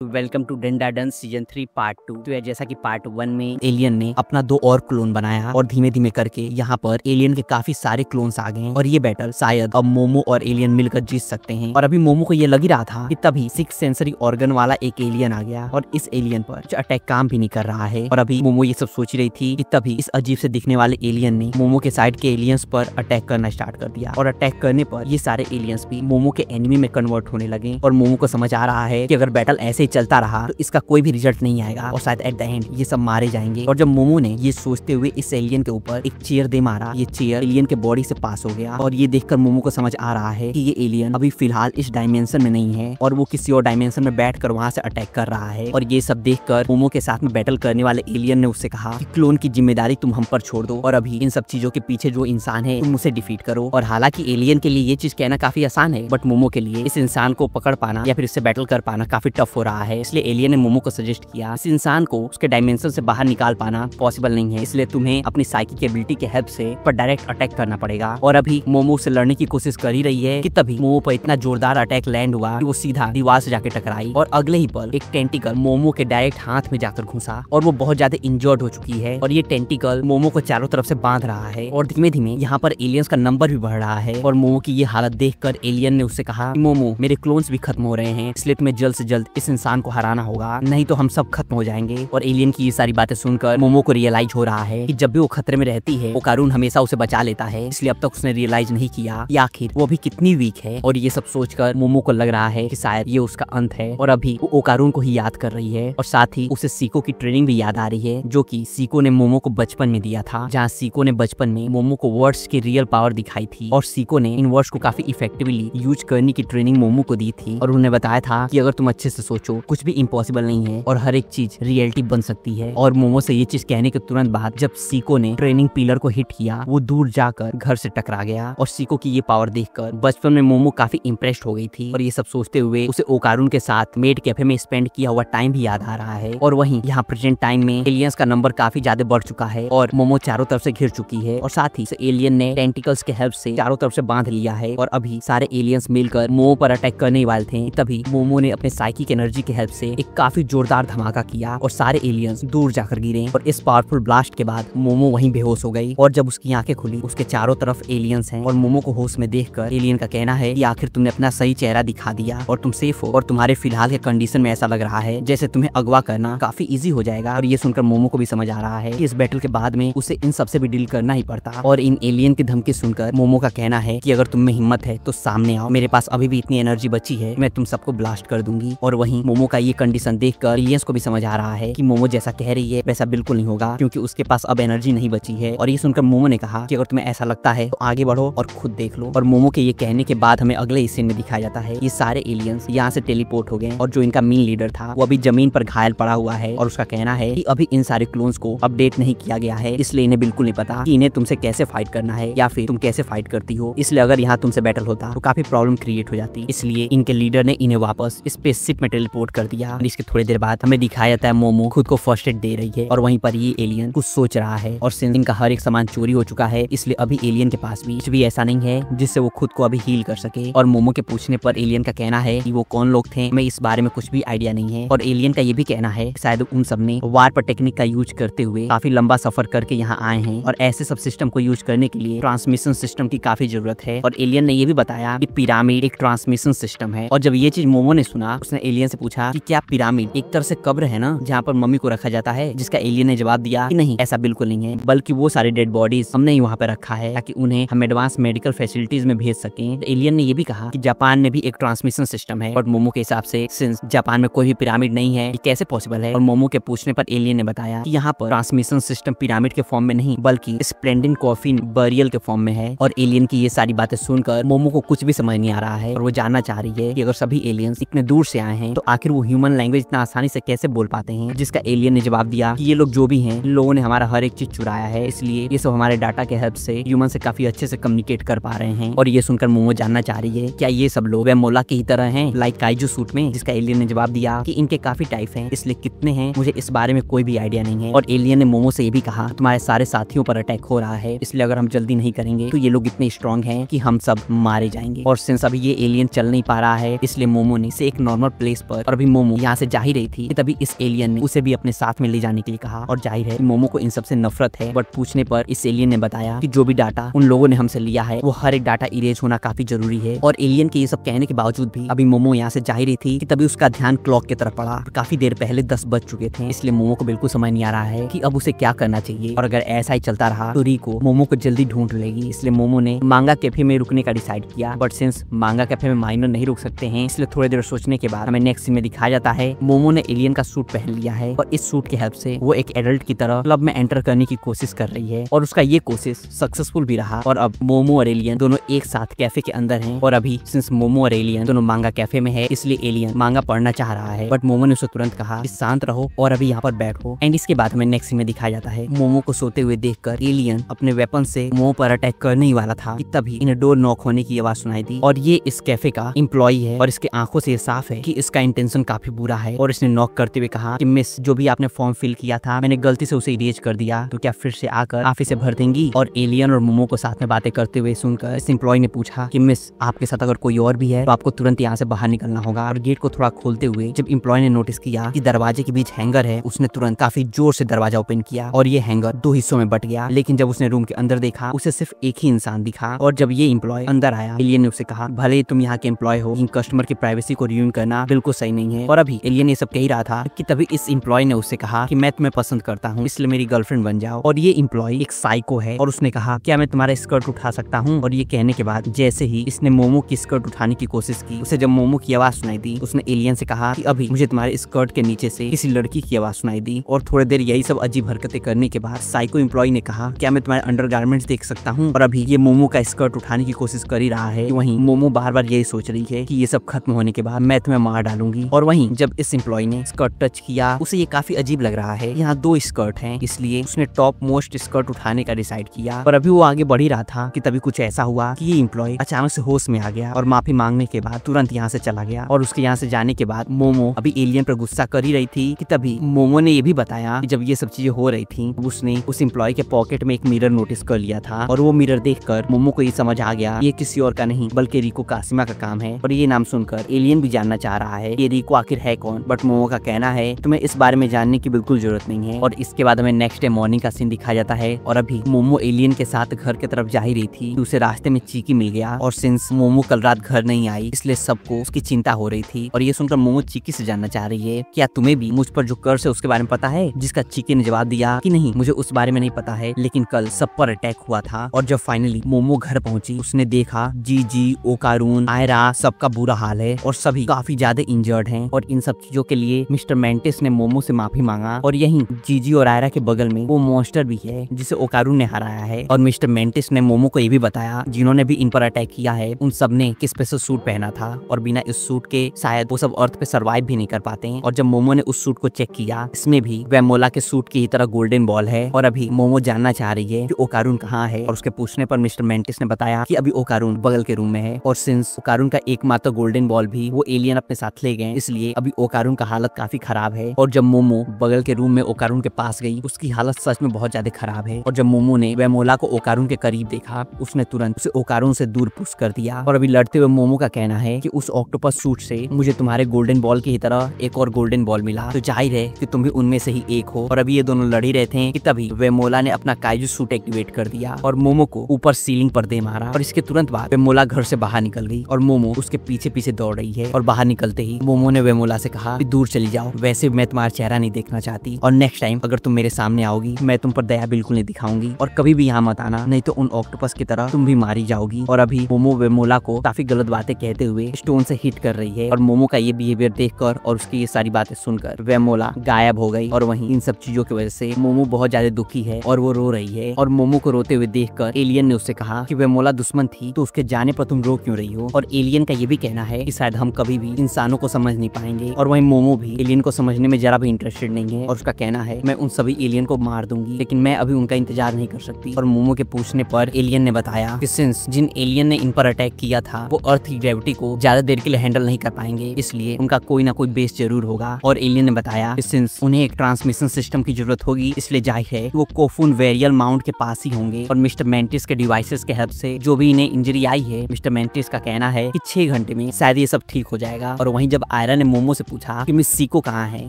Welcome to डेंडाडन season 3 part 2। तो जैसा कि पार्ट 1 में एलियन ने अपना 2 और क्लोन बनाया और धीमे धीमे करके यहाँ पर एलियन के काफी सारे क्लोन्स आ गए हैं और ये बैटल शायद अब मोमो और एलियन मिलकर जीत सकते हैं। और अभी मोमो को ये लग ही रहा था कि तभी 6 सेंसरी ऑर्गन वाला एक एलियन आ गया और इस एलियन पर कुछ अटैक काम भी नहीं कर रहा है। और अभी मोमो ये सब सोच रही थी कि तभी इस अजीब से दिखने वाले एलियन ने मोमो के साइड के एलियंस पर अटैक करना स्टार्ट कर दिया और अटैक करने पर ये सारे एलियंस भी मोमो के एनिमी में कन्वर्ट होने लगे। और मोमो को समझ आ रहा है कि अगर बैटल ऐसे ही चलता रहा तो इसका कोई भी रिजल्ट नहीं आएगा और शायद एट द एंड ये सब मारे जाएंगे। और जब मोमो ने ये सोचते हुए इस एलियन के ऊपर एक चेयर दे मारा, ये चेयर एलियन के बॉडी से पास हो गया और ये देखकर मोमो को समझ आ रहा है कि ये एलियन अभी फिलहाल इस डायमेंशन में नहीं है और वो किसी और डायमेंशन में बैठकर वहां से अटैक कर रहा है। और ये सब देखकर मोमो के साथ में बैटल करने वाले एलियन ने उससे कहा कि क्लोन की जिम्मेदारी तुम हम पर छोड़ दो और अभी इन सब चीजों के पीछे जो इंसान है तुम उसे डिफीट करो। और हालांकि एलियन के लिए ये चीज कहना काफी आसान है, बट मोमो के लिए इस इंसान को पकड़ पाना या फिर इससे बैटल कर पाना काफी टफ हो रहा है। इसलिए एलियन ने मोमो को सजेस्ट किया इस इंसान को उसके डायमेंशन से बाहर निकाल पाना पॉसिबल नहीं है, इसलिए तुम्हें अपनी साइकिक एबिलिटी के हेल्प से पर डायरेक्ट अटैक करना पड़ेगा। और अभी मोमो से लड़ने की कोशिश कर ही रही है कि तभी मोमो पर इतना जोरदार अटैक लैंड हुआ कि वो सीधा दीवार से जाके टकराई और अगले ही पल एक टेंटिकल मोमो के डायरेक्ट हाथ में जाकर घुसा और वो बहुत ज्यादा इंजर्ड हो चुकी है। और ये टेंटिकल मोमो को चारों तरफ से बांध रहा है और धीमे धीमे यहाँ पर एलियंस का नंबर भी बढ़ रहा है। और मोमो की ये हालत देखकर एलियन ने उससे कहा मोमो मेरे क्लोन्स भी खत्म हो रहे हैं, इसलिए तुम्हें जल्द से जल्द इस इंसान को हराना होगा, नहीं तो हम सब खत्म हो जाएंगे। और एलियन की ये सारी बातें सुनकर मोमो को रियलाइज हो रहा है कि जब भी वो खतरे में रहती है वो कारून हमेशा उसे बचा लेता है, इसलिए अब तक उसने रियलाइज नहीं किया कि आखिर वो भी कितनी वीक है। और ये सब सोचकर मोमो को लग रहा है कि शायद ये उसका अंत है और अभी वो ओकारून को ही याद कर रही है और साथ ही उसे सीको की ट्रेनिंग भी याद आ रही है जो कि सीको ने मोमो को बचपन में दिया था, जहाँ सीको ने बचपन में मोमो को वर्ड्स की रियल पावर दिखाई थी और सीको ने इन वर्ड्स को काफी इफेक्टिवली यूज करने की ट्रेनिंग मोमो को दी थी। और उन्हें बताया था कि अगर तुम अच्छे से सोचो कुछ भी इम्पॉसिबल नहीं है और हर एक चीज रियलिटी बन सकती है। और मोमो से ये चीज कहने के तुरंत बाद जब सीको ने ट्रेनिंग पिलर को हिट किया वो दूर जाकर घर से टकरा गया और सीको की ये पावर देखकर बचपन में मोमो काफी इम्प्रेस्ड हो गई थी। और ये सब सोचते हुए उसे ओकारून के साथ मेड कैफे में स्पेंड किया हुआ टाइम भी याद आ रहा है। और वहीं यहाँ प्रेजेंट टाइम में एलियंस का नंबर काफी ज्यादा बढ़ चुका है और मोमो चारों तरफ से घिर चुकी है और साथ ही एलियन ने टेंटिकल्स के हेल्प से चारों तरफ से बांध लिया है। और अभी सारे एलियंस मिलकर मोमो पर अटैक करने वाले थे, तभी मोमो ने अपने साइकिक एनर्जी के हेल्प से एक काफी जोरदार धमाका किया और सारे एलियंस दूर जाकर गिरे। और इस पावरफुल ब्लास्ट के बाद मोमो वहीं बेहोश हो गई और जब उसकी आंखें खुली उसके चारों तरफ एलियंस हैं। और मोमो को होश में देखकर एलियन का कहना है कि आखिर तुमने अपना सही चेहरा दिखा दिया और तुम सेफ हो और तुम्हारे फिलहाल के कंडीशन में ऐसा लग रहा है जैसे तुम्हें अगवा करना काफी इजी हो जाएगा। और ये सुनकर मोमो को भी समझ आ रहा है कि इस बैटल के बाद में उसे इन सबसे भी डील करना ही पड़ता। और इन एलियन की धमकी सुनकर मोमो का कहना है कि अगर तुम में हिम्मत है तो सामने आओ, मेरे पास अभी भी इतनी एनर्जी बची है, मैं तुम सबको ब्लास्ट कर दूंगी। और वहीं मोमो का ये कंडीशन देखकर एलियंस को भी समझ आ रहा है कि मोमो जैसा कह रही है वैसा बिल्कुल नहीं होगा क्योंकि उसके पास अब एनर्जी नहीं बची है। और ये सुनकर मोमो ने कहा कि अगर तुम्हें ऐसा लगता है तो आगे बढ़ो और खुद देख लो। और मोमो के ये कहने के बाद हमें अगले सीन में दिखाया जाता है ये सारे एलियंस यहाँ से टेलीपोर्ट हो गए और जो इनका मेन लीडर था वो अभी जमीन पर घायल पड़ा हुआ है और उसका कहना है कि अभी इन सारे क्लोन्स को अपडेट नहीं किया गया है, इसलिए इन्हें बिल्कुल नहीं पता कि इन्हें तुमसे कैसे फाइट करना है या फिर तुम कैसे फाइट करती हो, इसलिए अगर यहाँ तुमसे बैटल होता तो काफी प्रॉब्लम क्रिएट हो जाती। इसलिए इनके लीडर ने इन्हें वापस स्पेसशिप में टेलीपोर्ट कर दिया। और इसके थोड़ी देर बाद हमें दिखाया जाता है मोमो खुद को फर्स्ट एड दे रही है और वहीं पर ये एलियन कुछ सोच रहा है। और सिंस इनका हर एक सामान चोरी हो चुका है इसलिए अभी एलियन के पास भी कुछ भी ऐसा नहीं है जिससे वो खुद को अभी हील कर सके। और मोमो के पूछने पर एलियन का कहना है कि वो कौन लोग थे हमें इस बारे में कुछ भी आइडिया नहीं है। और एलियन का ये भी कहना है शायद उन सब ने वार्प टेक्निक का यूज करते हुए काफी लंबा सफर करके यहाँ आए हैं और ऐसे सब सिस्टम को यूज करने के लिए ट्रांसमिशन सिस्टम की काफी जरूरत है। और एलियन ने ये भी बताया कि पिरामिड एक ट्रांसमिशन सिस्टम है। और जब ये चीज मोमो ने सुना उसने एलियन से पूछा कि क्या पिरामिड एक तरह से कब्र है ना जहाँ पर मम्मी को रखा जाता है, जिसका एलियन ने जवाब दिया कि नहीं ऐसा बिल्कुल नहीं है, बल्कि वो सारे डेड बॉडीज हमने ही वहाँ पे रखा है ताकि उन्हें हम एडवांस मेडिकल फैसिलिटीज में भेज सकें। तो एलियन ने ये भी कहा कि जापान में भी एक ट्रांसमिशन सिस्टम है। और मोमो के हिसाब से सिंस जापान में कोई भी पिरामिड नहीं है ये कैसे पॉसिबल है। और मोमो के पूछने पर एलियन ने बताया कि यहाँ पर ट्रांसमिशन सिस्टम पिरामिड के फॉर्म में नहीं बल्कि स्प्लेंडेड कॉफिन बरियल के फॉर्म में है। और एलियन की ये सारी बातें सुनकर मोमो को कुछ भी समझ नहीं आ रहा है और वो जानना चाह रही है कि अगर सभी एलियंस इतने दूर से आए हैं तो आखिर वो ह्यूमन लैंग्वेज इतना आसानी से कैसे बोल पाते हैं। जिसका एलियन ने जवाब दिया कि ये लोग जो भी हैं लोगों ने हमारा हर एक चीज चुराया है, इसलिए ये सब हमारे डाटा के हेल्प से ह्यूमन से काफी अच्छे से कम्युनिकेट कर पा रहे हैं। और ये सुनकर मोमो जानना चाह रही है क्या ये सब लोग मोला की ही तरह हैं लाइक काइजू सूट में। जिसका एलियन ने जवाब दिया कि इनके काफी टाइप हैं, इसलिए कितने हैं मुझे इस बारे में कोई भी आइडिया नहीं है। और एलियन ने मोमो से ये भी कहा तुम्हारे सारे साथियों पर अटैक हो रहा है, इसलिए अगर हम जल्दी नहीं करेंगे तो ये लोग इतने स्ट्रॉन्ग हैं कि हम सब मारे जाएंगे। और सिंस अभी ये एलियन चल नहीं पा रहा है इसलिए मोमो ने इसे एक नॉर्मल प्लेस पर और अभी मोमो यहाँ से जा ही रही थी, तभी इस एलियन ने उसे भी अपने साथ में ले जाने के लिए कहा। और जाहिर है मोमो को इन सब से नफरत है, बट पूछने पर इस एलियन ने बताया कि जो भी डाटा उन लोगों ने हमसे लिया है वो हर एक डाटा इरेज होना काफी जरूरी है। और एलियन के ये सब कहने के बावजूद भी अभी मोमो यहाँ से जा ही रही थी कि तभी उसका ध्यान क्लॉक की तरफ पड़ा। काफी देर पहले 10 बज चुके थे, इसलिए मोमो को बिल्कुल समझ नहीं आ रहा है कि अब उसे क्या करना चाहिए। और अगर ऐसा ही चलता रहा तो रिको मोमो को जल्दी ढूंढ लेगी। इसलिए मोमो ने मांगा कैफे में रुकने का डिसाइड किया, बट सिंस मांगा कैफे में माइनर नहीं रुक सकते हैं, इसलिए थोड़ी देर सोचने के बाद हमें नेक्स्ट सीन में दिखाया जाता है मोमो ने एलियन का सूट पहन लिया है और इस सूट की हेल्प से वो एक एडल्ट की तरह क्लब में एंटर करने की कोशिश कर रही है। और उसका ये कोशिश सक्सेसफुल भी रहा और अब मोमो और एलियन दोनों एक साथ कैफे के अंदर हैं। और अभी सिंस मोमो और एलियन दोनों मांगा कैफे में है, इसलिए एलियन मांगा पढ़ना चाह रहा है, बट मोमो ने उसे तुरंत कहा कि शांत रहो और अभी यहाँ पर बैठो। एंड इसके बाद हमें नेक्स्ट सीन में दिखाया जाता है मोमो को सोते हुए देखकर एलियन अपने वेपन से मोमो पर अटैक करने ही वाला था कि तभी इन्हें डोर नॉक होने की आवाज सुनाई दी। और ये इस कैफे का एम्प्लॉई है और इसके आंखों से ये साफ है कि इसका इंटेंशन काफी बुरा है। और इसने नॉक करते हुए कहा कि मिस, जो भी आपने फॉर्म फिल किया था मैंने गलती से उसे इरेज कर दिया, तो क्या फिर से आकर आप इसे भर देंगी? और एलियन और मोमो को साथ में बातें करते हुए सुनकर इस एम्प्लॉय ने पूछा कि मिस, आपके साथ अगर कोई और भी है तो आपको तुरंत यहाँ से बाहर निकलना होगा। और गेट को थोड़ा खोलते हुए जब एम्प्लॉय ने नोटिस किया कि दरवाजे के बीच हैंगर है, उसने तुरंत काफी जोर से दरवाजा ओपन किया और ये हैंगर 2 हिस्सों में बट गया। लेकिन जब उसने रूम के अंदर देखा उसे सिर्फ एक ही इंसान दिखा। और जब ये एम्प्लॉय अंदर आया, एलियन ने उसे कहा भले तुम यहाँ के एम्प्लॉय हो, इन कस्टमर की प्राइवेसी को रियून करना बिल्कुल सही नहीं है। और अभी एलियन ये सब कह ही रहा था कि तभी इस एम्प्लॉय ने उससे कहा कि मैं तुम्हें पसंद करता हूँ, इसलिए मेरी गर्लफ्रेंड बन जाओ। और ये एम्प्लॉय एक साइको है और उसने कहा क्या मैं तुम्हारा स्कर्ट उठा सकता हूँ? और ये कहने के बाद जैसे ही इसने मोमो की स्कर्ट उठाने की कोशिश की, उसे जब मोमो की आवाज सुनाई दी उसने एलियन से कहा कि अभी मुझे तुम्हारे स्कर्ट के नीचे से किसी लड़की की आवाज सुनाई दी। और थोड़ी देर यही सब अजीब हरकतें करने के बाद साइको एम्प्लॉय ने कहा क्या मैं तुम्हारे अंडरगारमेंट्स देख सकता हूँ? और अभी ये मोमो का स्कर्ट उठाने की कोशिश कर ही रहा है। वहीं मोमो बार बार यही सोच रही है कि ये सब खत्म होने के बाद मैं तुम्हें मार डालूंगी। और वहीं जब इस एम्प्लॉय ने स्कर्ट टच किया उसे ये काफी अजीब लग रहा है, यहाँ 2 स्कर्ट हैं, इसलिए उसने टॉप मोस्ट स्कर्ट उठाने का डिसाइड किया। और अभी वो आगे बढ़ ही रहा था कि तभी कुछ ऐसा हुआ कि ये एम्प्लॉय अचानक से होश में आ गया और माफी मांगने के बाद तुरंत यहाँ से चला गया। और उसके यहाँ से जाने के बाद मोमो अभी एलियन पर गुस्सा कर ही रही थी कि तभी मोमो ने ये भी बताया कि जब ये सब चीजें हो रही थी उसने उस एम्प्लॉय के पॉकेट में एक मिरर नोटिस कर लिया था। और वो मिरर देखकर मोमो को ये समझ आ गया ये किसी और का नहीं बल्कि रिको कासिमा का काम है। और ये नाम सुनकर एलियन भी जानना चाह रहा है ये रिको आखिर है कौन, बट मोमो का कहना है तुम्हें इस बारे में जानने की बिल्कुल जरूरत नहीं है। और इसके बाद हमें नेक्स्ट डे मॉर्निंग का सीन दिखाया जाता है और अभी मोमो एलियन के साथ घर की तरफ जा ही रही थी, उसे रास्ते में चीकी मिल गया। और सिंस मोमो कल रात घर नहीं आई इसलिए सबको उसकी चिंता हो रही थी। और ये सुनकर मोमो चीकी से जानना चाह रही है क्या तुम्हें भी मुझ पर जो कर्ज है उसके बारे में पता है? जिसका चीकी ने जवाब दिया कि नहीं, मुझे उस बारे में नहीं पता है, लेकिन कल सब पर अटैक हुआ था। और जब फाइनली मोमो घर पहुंची उसने देखा जीजी, ओकारून, आयरा सबका बुरा हाल है और सभी काफी ज्यादा इंजर्ड हैं। और इन सब चीजों के लिए मिस्टर मेंटिस ने मोमो से माफी मांगा। और यहीं जीजी और आयरा के बगल में वो मॉन्स्टर भी है जिसे ओकारून ने हराया है। और मिस्टर मेंटिस ने मोमो को ये भी बताया जिन्होंने भी इन पर अटैक किया है उन सब ने एक स्पेशल सूट पहना था और बिना इस सूट के शायद वो सब अर्थ पे सरवाइव भी नहीं कर पाते हैं। और जब मोमो ने उस सूट को चेक किया इसमें भी वेमोला के सूट की ही तरह गोल्डन बॉल है। और अभी मोमो जानना चाह रही है कि ओकारून कहाँ है। और उसके पूछने पर मिस्टर मेंटिस ने बताया कि अभी ओकारून बगल के रूम में है। और सिंस ओकारून का एकमात्र गोल्डन बॉल भी वो एलियन अपने साथ ले गए इसलिए अभी ओकारून का हालत काफी खराब है। और जब मोमो बगल के रूम में ओकारून के पास गई उसकी हालत सच में बहुत ज्यादा खराब है। और जब मोमो ने वेमोला को ओकारून के करीब देखा उसने तुरंत उसे ओकारून से दूर पुश कर दिया। और अभी लड़ते हुए मोमो का कहना है कि उस ऑक्टोपस सूट से मुझे तुम्हारे गोल्डन बॉल की ही तरह एक और गोल्डन बॉल मिला, तो जाहिर है कि तुम भी उनमें से ही एक हो। और अभी ये दोनों लड़ ही रहे थे कि तभी वेमोला ने अपना काइजू सूट एक्टिवेट कर दिया और मोमो को ऊपर सीलिंग पर दे मारा। और इसके तुरंत बाद वेमोला घर से बाहर निकल गई और मोमो उसके पीछे पीछे दौड़ रही है। और बाहर निकलते ही मोमो ने वेमोला से कहा कि दूर चली जाओ, वैसे मैं तुम्हारा चेहरा नहीं देखना चाहती और नेक्स्ट टाइम अगर तुम मेरे सामने आओगी मैं तुम पर दया बिल्कुल नहीं दिखाऊंगी और कभी भी यहाँ मत आना, नहीं तो उन ऑक्टोपस की तरह तुम भी मारी जाओगी। और अभी मोमो वेमोला को काफी गलत बातें कहते हुए स्टोन से हिट कर रही है। और मोमो का ये बिहेवियर देखकर और उसकी ये सारी बातें सुनकर वेमोला गायब हो गई। और वहीं इन सब चीजों की वजह से मोमो बहुत ज्यादा दुखी है और वो रो रही है। और मोमो को रोते हुए देखकर एलियन ने उससे कहा कि वेमोला दुश्मन थी तो उसके जाने पर तुम रो क्यों रही हो। और एलियन का ये भी कहना है कि शायद हम कभी भी इंसानों को समझ नहीं पाएंगे। और वहीं मोमो भी एलियन को समझने में जरा भी इंटरेस्टेड नहीं है और उसका कहना है मैं उन सभी एलियन को मार दूंगी, लेकिन मैं अभी उनका इंतजार नहीं कर सकती। और मोमो के पूछने पर एलियन ने बताया कि सिंस जिन एलियन ने इन पर अटैक किया था वो अर्थ की ग्रेविटी को ज्यादा देर के लिए हैंडल नहीं कर पाएंगे, इसलिए उनका कोई ना कोई बेस जरूर होगा। और एलियन ने बताया कि सिंस उन्हें एक ट्रांसमिशन सिस्टम की जरूरत होगी इसलिए जाहिर है वो कोफून वेरियल माउंट के पास ही होंगे। और मिस्टर मेंटिस के डिवाइसेस के हेल्प से जो भी इन्हें इंजरी आई है मिस्टर मेंटिस का कहना है कि 6 घंटे में शायद ये सब ठीक हो जाएगा। और वहीं जब आयरा ने मोमो से पूछा कि मिस सीको कहाँ है।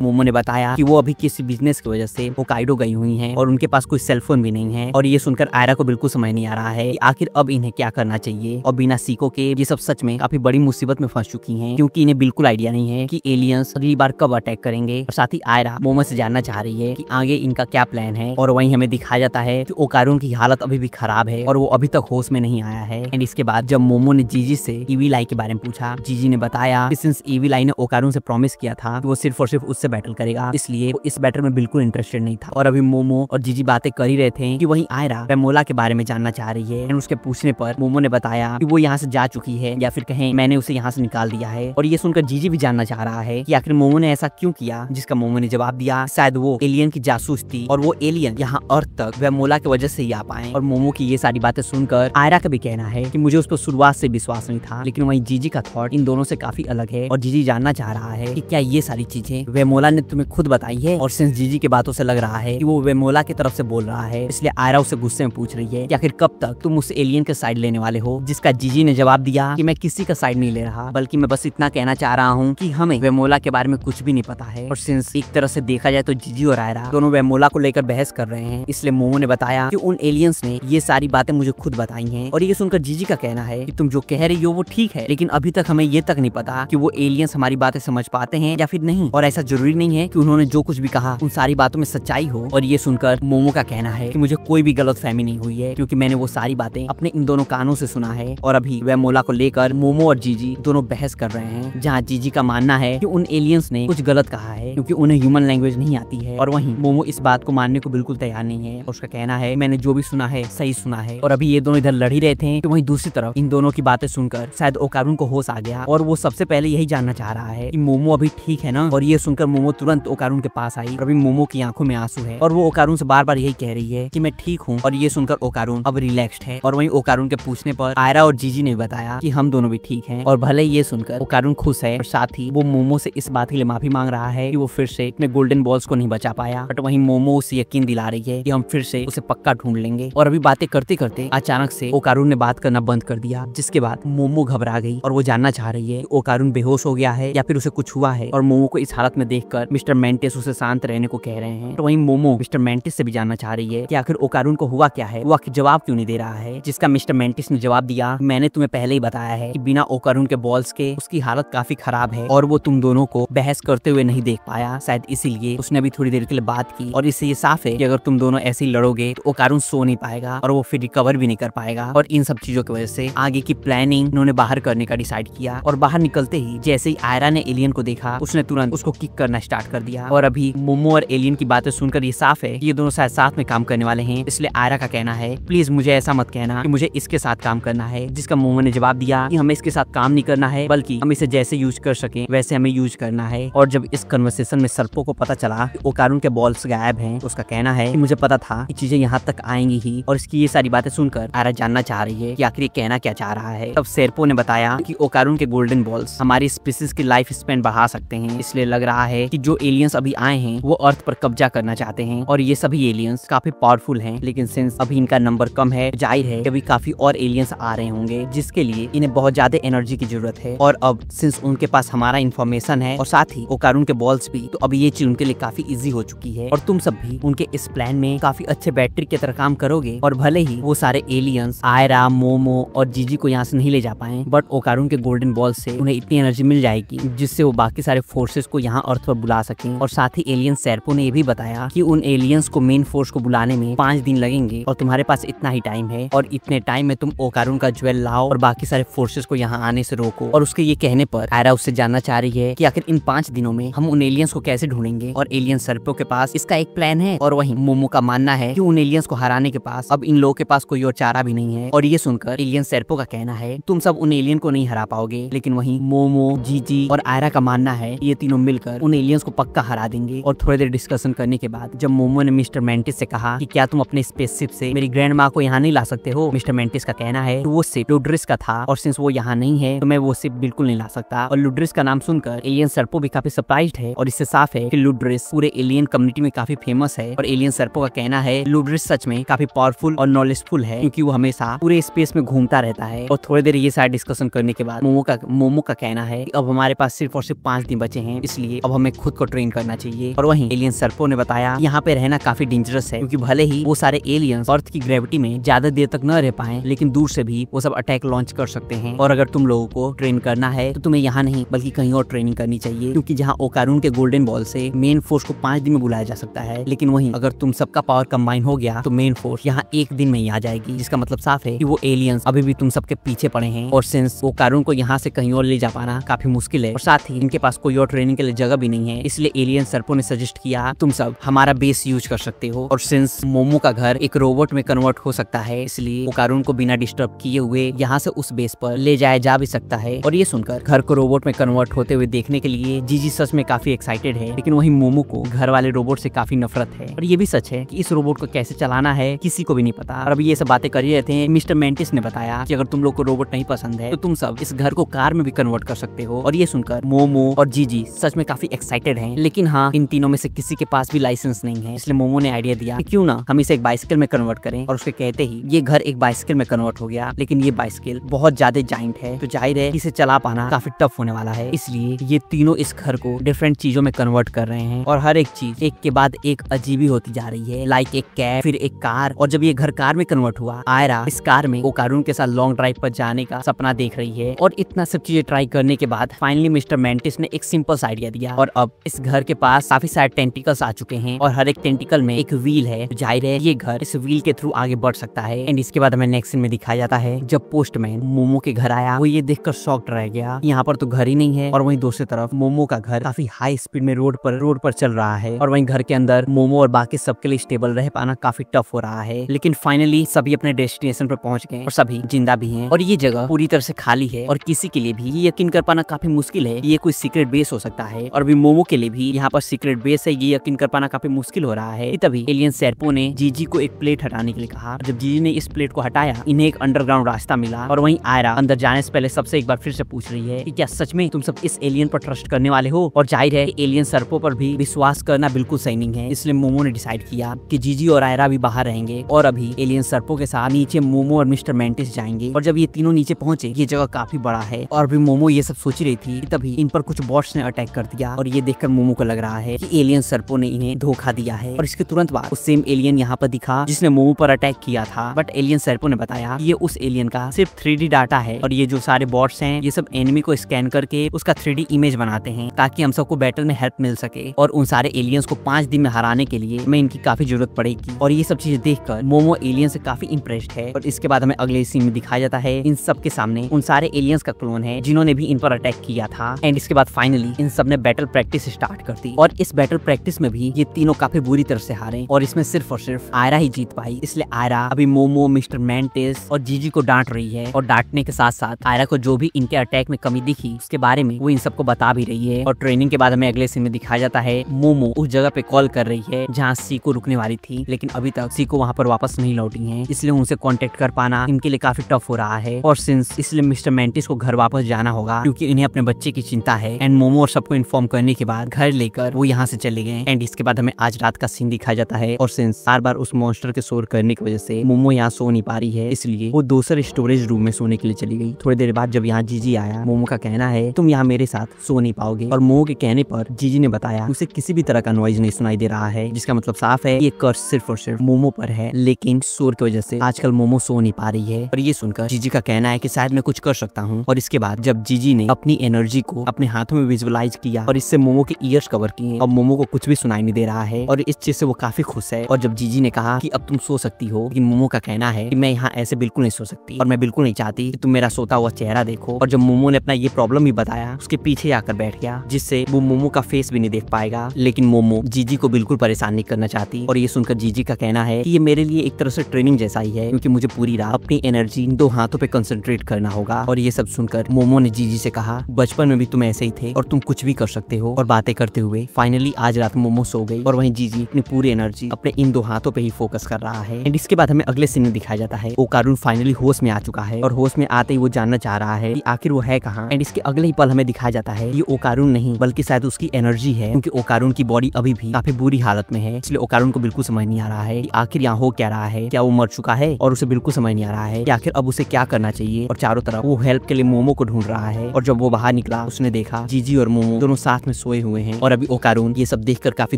मोमो ने बताया कि वो अभी किसी बिजनेस की वजह से होकाइडो गई हुई हैं और उनके पास कोई सेलफोन भी नहीं है। और ये सुनकर आयरा को बिल्कुल समझ नहीं आ रहा है कि आखिर अब इन्हें क्या करना चाहिए। और बिना सीको के ये सब सच में काफी बड़ी मुसीबत में फंस चुकी हैं, क्योंकि इन्हें बिल्कुल आइडिया नहीं है कि एलियंस अगली बार कब अटैक करेंगे। और साथ ही आयरा मोमो से जानना चाह रही है कि आगे इनका क्या प्लान है। और वहीं हमें दिखाया जाता है कि ओकारून की हालत अभी भी खराब है और वो अभी तक होश में नहीं आया है। एंड इसके बाद जब मोमो ने जीजी से ईवी लाई के बारे में पूछा, जीजी ने बताया कि सिंस ईवी लाई ने ओकारून से प्रॉमिस किया था कि वो सिर्फ और सिर्फ उससे बैटल करेगा, इसलिए वो इस बैटल में बिल्कुल इंटरेस्टेड नहीं था। और अभी मोमो और जीजी बातें कर ही रहे थे कि वहीं आयरा वेमोला के बारे में जानना चाह रही है। एंड उसके पूछने पर मोमो ने बताया कि वो यहाँ से जा चुकी है, या फिर कहें मैंने उसे यहाँ से निकाल दिया है। और ये सुनकर जीजी भी जानना चाह रहा है कि आखिर मोमो ने ऐसा क्यों किया, जिसका मोमो ने जवाब दिया शायद वो एलियन की जासूस थी और वो एलियन यहाँ अर्थ तक वेमोला की वजह से ही आ पाए। और मोमो की ये सारी बातें सुनकर आयरा का भी कहना है कि मुझे उस पर शुरुआत से विश्वास नहीं था, लेकिन वहीं जीजी का थॉट इन दोनों से काफी अलग है। और जीजी जानना चाह रहा है कि क्या ये सारी चीजें वेमोला ने तुम्हें खुद बताई है। और सिंस जीजी की बातों से लग रहा है कि वो वेमोला की तरफ से बोल रहा है, इसलिए आयरा उसे गुस्से में पूछ रही है कि आखिर कब तक तुम उस एलियन के साइड लेने वाले हो। जिसका जीजी ने जवाब दिया कि मैं किसी का साइड नहीं ले रहा, बल्कि मैं बस इतना कहना चाह रहा हूँ कि हमें वेमोला के बारे में कुछ भी नहीं पता है। और सिंस एक तरह से देखा जाए तो जीजी और आयरा दोनों वेमोला को लेकर बहस कर रहे हैं, इसलिए मोमो ने बताया कि उन एलियंस ने ये सारी बातें मुझे खुद बताई हैं। और ये सुनकर जीजी का कहना है कि तुम जो कह रही हो वो ठीक है, लेकिन अभी तक हमें ये तक नहीं पता कि वो एलियंस हमारी बातें समझ पाते हैं या फिर नहीं। और ऐसा जरूरी नहीं है कि उन्होंने जो कुछ भी कहा उन सारी बातों में सच्चाई हो। और ये सुनकर मोमो का कहना है कि मुझे कोई भी गलतफहमी नहीं हुई है, क्योंकि मैंने वो सारी बातें अपने इन दोनों कानों से सुना है। और अभी वेमोला को लेकर मोमो और जीजी दोनों बहस कर रहे हैं, जहाँ जीजी का मानना है कि उन एलियंस ने कुछ गलत कहा है क्योंकि उन्हें ह्यूमन लैंग्वेज नहीं आती है। और वहीं मोमो इस बात को मानने को बिल्कुल तैयार नहीं है। और उसका कहना है मैंने जो भी सुना है सही सुना है। और अभी ये दोनों इधर लड़ ही रहे थे कि वहीं दूसरी तरफ इन दोनों की बातें सुनकर शायद ओकारून को होश आ गया और वो सबसे पहले यही जानना चाह रहा है कि मोमो अभी ठीक है ना। और ये सुनकर मोमो तुरंत ओकारून के पास आई और अभी मोमो की आंखों में आंसू है और वो ओकारून से बार बार यही कह रही है कि मैं ठीक हूँ। और ये सुनकर ओकारून अब रिलैक्स्ड है। और वहीं ओकारून के पूछने पर आयरा और जीजी ने बताया कि हम दोनों भी ठीक हैं। और भले ये सुनकर ओकारून खुश है और साथ ही वो मोमो से इस बात के लिए माफी मांग रहा है कि वो फिर से अपने गोल्डन बॉल्स को नहीं बचा पाया। बट वहीं मोमो उसे यकीन दिला रही है कि हम फिर से उसे पक्का ढूंढ लेंगे। और अभी बातें करते करते अचानक से ओकारून ने बात करना बंद कर दिया, जिसके बाद मोमो घबरा गई और वो जानना चाह रही है कि ओकारून बेहोश हो गया है या फिर उसे कुछ हुआ है। और मोमो को इस हालत में देखकर मिस्टर मेंटिस उसे शांत रहने को कह रहे हैं। तो वहीं मोमो मिस्टर मेंटिस से भी जानना चाह रही है कि आखिर ओकारून को हुआ क्या है, वो आखिर जवाब क्यों नहीं दे रहा है। जिसका मिस्टर मेंटिस ने जवाब दिया मैंने तुम्हें पहले ही बताया है कि बिना ओकारून के बॉल्स के उसकी हालत काफी खराब है और वो तुम दोनों को बहस करते हुए नहीं देख पाया, शायद इसीलिए उसने भी थोड़ी देर के लिए बात की। और इससे ये साफ है कि अगर तुम दोनों ऐसे ही लड़ोगे तो ओकारून सो नहीं पाएगा और वो फिर रिकवर भी नहीं कर पाएगा। और इन सब चीजों की वजह से आगे की प्लानिंग उन्होंने बाहर करने का डिसाइड किया। और बाहर निकलते ही जैसे ही आयरा ने एलियन को देखा उसने तुरंत उसको किक करना स्टार्ट कर दिया। और अभी मोमो और एलियन की बातें सुनकर ये साफ है कि ये दोनों शायद साथ में काम करने वाले हैं, इसलिए आयरा का कहना है प्लीज मुझे ऐसा मत कहना कि मुझे इसके साथ काम करना है। जिसका मोमो ने जवाब दिया कि हमें इसके साथ काम नहीं करना है, बल्कि हम इसे जैसे यूज कर सके वैसे हमें यूज करना है। और जब इस कन्वर्सेशन में सर्पो को पता चला कि ओकारून के बॉल्स गायब हैं, उसका कहना है कि मुझे पता था कि चीजें यहाँ तक आएंगी ही। और इसकी ये सारी बातें सुनकर आयरा जानना चाह रही है कि आखिर ये कहना क्या चाह रहा है। तब सेरपो ने बताया कि ओकारून के गोल्डन बॉल्स हमारी स्पीसीज की लाइफ स्पेन बढ़ा सकते हैं, इसलिए लग रहा है कि जो एलियंस अभी आए हैं वो अर्थ पर कब्जा करना चाहते हैं। और ये सभी एलियंस काफी पावरफुल हैं, लेकिन सिंस अभी इनका नंबर कम है, जाहिर है कि अभी काफी और एलियंस आ रहे होंगे, जिसके लिए इन्हें बहुत ज्यादा एनर्जी की जरूरत है। और अब सिंस उनके पास हमारा इन्फॉर्मेशन है और साथ ही ओकारून के बॉल्स भी, तो अभी ये चीज उनके लिए काफी इजी हो चुकी है। और तुम सब भी उनके इस प्लान में काफी अच्छे बैटरी की तरह काम करोगे। और भले ही वो सारे एलियंस आयरा, मोमो और जीजी को यहाँ से नहीं ले जा पाए, बट ओकारून के गोल्डन बॉल से उन्हें इतनी एनर्जी मिल जाएगी जिससे वो बाकी सारे फोर्सेस को यहाँ अर्थ पर बुला सकें। और साथ ही एलियन सेरपो ने ये भी बताया कि उन एलियंस को मेन फोर्स को बुलाने में 5 दिन लगेंगे और तुम्हारे पास इतना ही टाइम है, और इतने टाइम में तुम ओकारून का ज्वेल लाओ और बाकी सारे फोर्सेस को यहाँ आने से रोको। और उसके ये कहने पर आयरा उससे जानना चाह रही है कि आखिर इन 5 दिनों में हम उन एलियंस को कैसे ढूंढेंगे। और एलियन सेरपो के पास इसका एक प्लान है। और वहीं मोमो का मानना है कि उन एलियंस को हराने के पास अब इन लोगों के पास कोई और चारा भी नहीं है। और ये सुनकर एलियन सेरपो का कहना है तुम सब उन एलियन को नहीं हरा पाओगे, लेकिन वहीं मोमो, जीजी और आयरा का मानना है ये तीनों मिलकर उन एलियंस को पक्का हरा देंगे। और थोड़ी देर डिस्कशन करने के बाद जब मोमो ने मिस्टर मेंटिस से कहा कि क्या तुम अपने स्पेसशिप से मेरी ग्रैंड माँ को यहाँ नहीं ला सकते हो, मिस्टर मेंटिस का कहना है तो वो शिप लुड्रिस का था और सिंस वो यहाँ नहीं है तो मैं वो शिप बिल्कुल नहीं ला सकता। और लुड्रिस का नाम सुनकर एलियन सर्पो भी काफी सरप्राइज्ड है। और इससे साफ है कि लुड्रिस पूरे एलियन कम्युनिटी में काफी फेमस है। और एलियन सर्पो का कहना है लुड्रिस सच में काफी पावरफुल और नॉलेजफुल है, क्योंकि वो हमेशा पूरे स्पेस में घूमता रहता है। और थोड़ी देर ये सारे डिस्कशन करने के बाद मोमो का कहना है कि अब हमारे पास सिर्फ और सिर्फ 5 दिन बचे हैं, इसलिए अब हमें खुद को ट्रेन करना चाहिए। और वहीं एलियन सर्पो ने बताया यहाँ पे रहना काफी डेंजरस है, क्योंकि भले ही वो सारे एलियंस अर्थ की ग्रेविटी में ज्यादा देर तक न रह पाए, लेकिन दूर से भी वो सब अटैक लॉन्च कर सकते हैं। और अगर तुम लोगों को ट्रेन करना है तो तुम्हें यहाँ नहीं बल्कि कहीं और ट्रेनिंग करनी चाहिए, क्योंकि जहाँ ओकारून के गोल्डन बॉल से मेन फोर्स को 5 दिन में बुलाया जा सकता है, लेकिन वहीं अगर तुम सबका पावर कंबाइन हो गया तो मेन फोर्स यहाँ 1 दिन में ही आ जाएगी, जिसका मतलब साफ है कि वो एलियंस अभी भी तुम सबके पीछे पड़े हैं। और सिंस ओकारून को यहाँ से कहीं और ले जा पाना काफी मुश्किल है और साथ ही इनके पास कोई और ट्रेनिंग के लिए जगह भी नहीं है, इसलिए एलियन सर्पो ने सजेस्ट किया तुम सब हमारा बेस यूज कर सकते हो। और सिंस मोमो का घर एक रोबोट में कन्वर्ट हो सकता है, इसलिए ओकारून को बिना डिस्टर्ब किए हुए यहाँ से उस बेस पर ले जाया जा भी सकता है। और ये सुनकर घर को रोबोट में कन्वर्ट होते हुए देखने के लिए जीजी सच में काफी एक्साइटेड है, लेकिन वहीं मोमो को घर वाले रोबोट से काफी नफरत है। और ये भी सच है कि इस रोबोट को कैसे चलाना है किसी को भी नहीं पता। और अभी ये सब बातें कर ही रहते हैं, मिस्टर मेंटिस ने बताया कि अगर तुम लोग को रोबोट नहीं पसंद है तो तुम सब इस घर को कार में भी कन्वर्ट कर सकते हो। और ये सुनकर मोमो और जीजी सच में काफी एक्साइटेड हैं, लेकिन हाँ इन तीनों में से किसी के पास भी लाइसेंस नहीं है, इसलिए मोमो ने आइडिया दिया कि क्यों ना हम इसे एक बाइसिकल में कन्वर्ट करें। और उसके कहते ही ये घर एक बाइसिकल में कन्वर्ट हो गया, लेकिन ये बाइसिकल बहुत ज्यादा जाइंट है, तो जाहिर है इसे चला पाना काफी टफ होने वाला है, इसलिए ये तीनों इस घर को डिफरेंट चीजों में कन्वर्ट कर रहे हैं। और हर एक चीज एक के बाद एक अजीब ही होती जा रही है, लाइक एक कैब, फिर एक कार। और जब ये घर कार में कन्वर्ट हुआ, आयरा इस कार में ओकारून के साथ लॉन्ग ड्राइव पर जाने का सपना देख रही है। और इतना सब चीजें ट्राई करने के बाद फाइनली मिस्टर मेंटिस ने एक सिंपल आइडिया दिया, और अब इस घर के पास काफी सारे टेंटिकल्स आ चुके हैं और हर एक टेंटिकल में एक व्हील है, जाहिर है ये घर इस व्हील के थ्रू आगे बढ़ सकता है। एंड इसके बाद हमें नेक्स्ट सीन में दिखाया जाता है जब पोस्टमैन मोमो के घर आया, वो ये देखकर शॉक्ड रह गया, यहाँ पर तो घर ही नहीं है। और वहीं दूसरी तरफ मोमो का घर काफी हाई स्पीड में रोड पर चल रहा है, और वहीं घर के अंदर मोमो और बाकी सबके लिए स्टेबल रह पाना काफी टफ हो रहा है। लेकिन फाइनली सभी अपने डेस्टिनेशन पर पहुंच गए और सभी जिंदा भी हैं, और ये जगह पूरी तरह से खाली है और किसी के लिए भी ये यकीन कर पाना काफी मुश्किल है कि ये कोई सीक्रेट बेस हो सकता है। और भी मोमो के लिए भी यहाँ पर सीक्रेट बेस है ये यकीन कर पाना काफी मुश्किल हो रहा है। तभी एलियन सर्पो ने जीजी को एक प्लेट हटाने के लिए कहा। जब जीजी ने इस प्लेट को हटाया, इन्हें एक अंडरग्राउंड रास्ता मिला। और वहीं आयरा अंदर जाने से पहले सबसे एक बार फिर से पूछ रही है कि क्या सच में तुम सब इस एलियन पर ट्रस्ट करने वाले हो। और जाहिर है एलियन सर्पो पर भी विश्वास करना बिल्कुल सही नहीं है, इसलिए मोमो ने डिसाइड किया कि जीजी और आयरा भी बाहर रहेंगे और अभी एलियन सर्पो के साथ नीचे मोमो और मिस्टर मेंटिस जाएंगे। और जब ये तीनों नीचे पहुंचे, ये जगह काफी बड़ा है और अभी मोमो ये सब सोच रही थी, तभी इन पर कुछ बॉट्स ने अटैक कर दिया। और ये देखकर मोमो को लग रहा है कि एलियन सर्पो ने इन्हें धोखा दिया है। और इसके तुरंत बाद उस सेम एलियन यहाँ पर दिखा जिसने मोमो पर अटैक किया था, बट एलियन सर्पो ने बताया ये उस एलियन का सिर्फ 3D डाटा है और ये जो सारे बॉट्स हैं ये सब एनिमी को स्कैन करके उसका 3D इमेज बनाते हैं ताकि हम सबको बैटल में हेल्प मिल सके। और उन सारे एलियंस को 5 दिन में हराने के लिए मैं इनकी काफी जरूरत पड़ेगी। और ये सब चीजें देखकर मोमो एलियन से काफी इंप्रेस्ड है। और इसके बाद हमें अगले सीन में दिखाया जाता है इन सब के सामने उन सारे एलियंस का क्लोन है जिन्होंने भी इन पर अटैक किया था। एंड इसके बाद फाइनली इन सब ने बैटल प्रैक्टिस स्टार्ट कर दी और इस बैटल प्रैक्टिस में भी ये तीनों काफी बुरी तरह से हारे और इसमें सिर्फ और सिर्फ आयरा ही जीत पाई। इसलिए आयरा अभी मोमो, मिस्टर मेंटिस और जीजी को डांट रही है और डांटने के साथ साथ आयरा को जो भी इनके अटैक में कमी दिखी उसके बारे में वो इन सबको बता भी रही है। और ट्रेनिंग के बाद हमें अगले सीन में दिखाया जाता है मोमो उस जगह पे कॉल कर रही है जहाँ सीको रुकने वाली थी, लेकिन अभी तक सीको वहाँ पर वापस नहीं लौटी है, इसलिए उनसे कांटेक्ट कर पाना इनके लिए काफी टफ हो रहा है। और सिंस इसलिए मिस्टर मेंटिस को घर वापस जाना होगा क्योंकि इन्हें अपने बच्चे की चिंता है। एंड मोमो और सबको इन्फॉर्म करने के बाद घर लेकर वो यहाँ से चले गए। एंड इसके बाद हमें आज रात का सीन दिखाया जाता है और सिंस बार बार उस मॉन्स्टर के शोर करने की वजह से मोमो यहाँ सो नहीं पा रही है, इसलिए वो दूसरे स्टोरेज रूम में सोने के लिए चली गई। थोड़ी देर बाद जब यहाँ जीजी आया, मोमो का कहना है तुम यहाँ मेरे साथ सो नहीं पाओगे। और मोमो के कहने पर जीजी ने बताया उसे किसी भी तरह का नॉइज नहीं सुनाई दे रहा है, जिसका मतलब साफ है ये कर्स सिर्फ और सिर्फ मोमो पर है, लेकिन शोर की वजह से आजकल मोमो सो नहीं पा रही है। और ये सुनकर जीजी का कहना है कि शायद मैं कुछ कर सकता हूँ। और इसके बाद जब जीजी ने अपनी एनर्जी को अपने हाथों में विजुअलाइज किया और इससे मोमो के ईयर्स कवर किए, अब मोमो को कुछ भी सुनाई नहीं दे रहा है और इस चीज से वो काफी खुश है। और जब जीजी ने कहा कि अब तुम सो सकती हो, कि मोमो का कहना है कि मैं यहाँ ऐसे बिल्कुल नहीं सो सकती और मैं बिल्कुल नहीं चाहती कि तुम मेरा सोता हुआ चेहरा देखो। और जब मोमो ने अपना ये प्रॉब्लम भी बताया, उसके पीछे आकर बैठ गया जिससे वो मोमो का फेस भी नहीं देख पाएगा। लेकिन मोमो जीजी को बिल्कुल परेशान नहीं करना चाहती और ये सुनकर जीजी का कहना है कि ये मेरे लिए एक तरह से ट्रेनिंग जैसा ही है, क्योंकि मुझे पूरी रात अपनी एनर्जी इन 2 हाथों पे कंसंट्रेट करना होगा। और ये सब सुनकर मोमो ने जीजी से कहा बचपन में भी तुम ऐसे ही थे और तुम कुछ भी कर सकते हो। और बातें करते हुए फाइनली आज रात मोमो सो गई और वहीं जीजी अपनी पूरी एनर्जी अपने इन 2 हाथों पे ही फोकस कर रहा है। एंड इसके बाद हमें अगले सीन में दिखाया जाता है ओकारून फाइनली होश में आ चुका है और होश में आते ही वो जानना चाह रहा है कि आखिर वो है कहाँ। एंड इसके अगले ही पल हमें दिखाया जाता है ये ओकारून नहीं बल्कि शायद उसकी एनर्जी है, क्योंकि ओकारून की बॉडी अभी भी काफी बुरी हालत में है। इसलिए ओकारून को बिल्कुल समझ नहीं आ रहा है कि आखिर यहाँ हो क्या रहा है, क्या वो मर चुका है, और उसे बिल्कुल समझ नहीं आ रहा है कि आखिर अब उसे क्या करना चाहिए। और चारों तरफ वो हेल्प के लिए मोमो को ढूंढ रहा है। और जब वो बाहर निकला उसने देखा जीजी और मोमो दोनों साथ में सोए हुए हैं। और अभी ओकारून ये सब देखकर काफी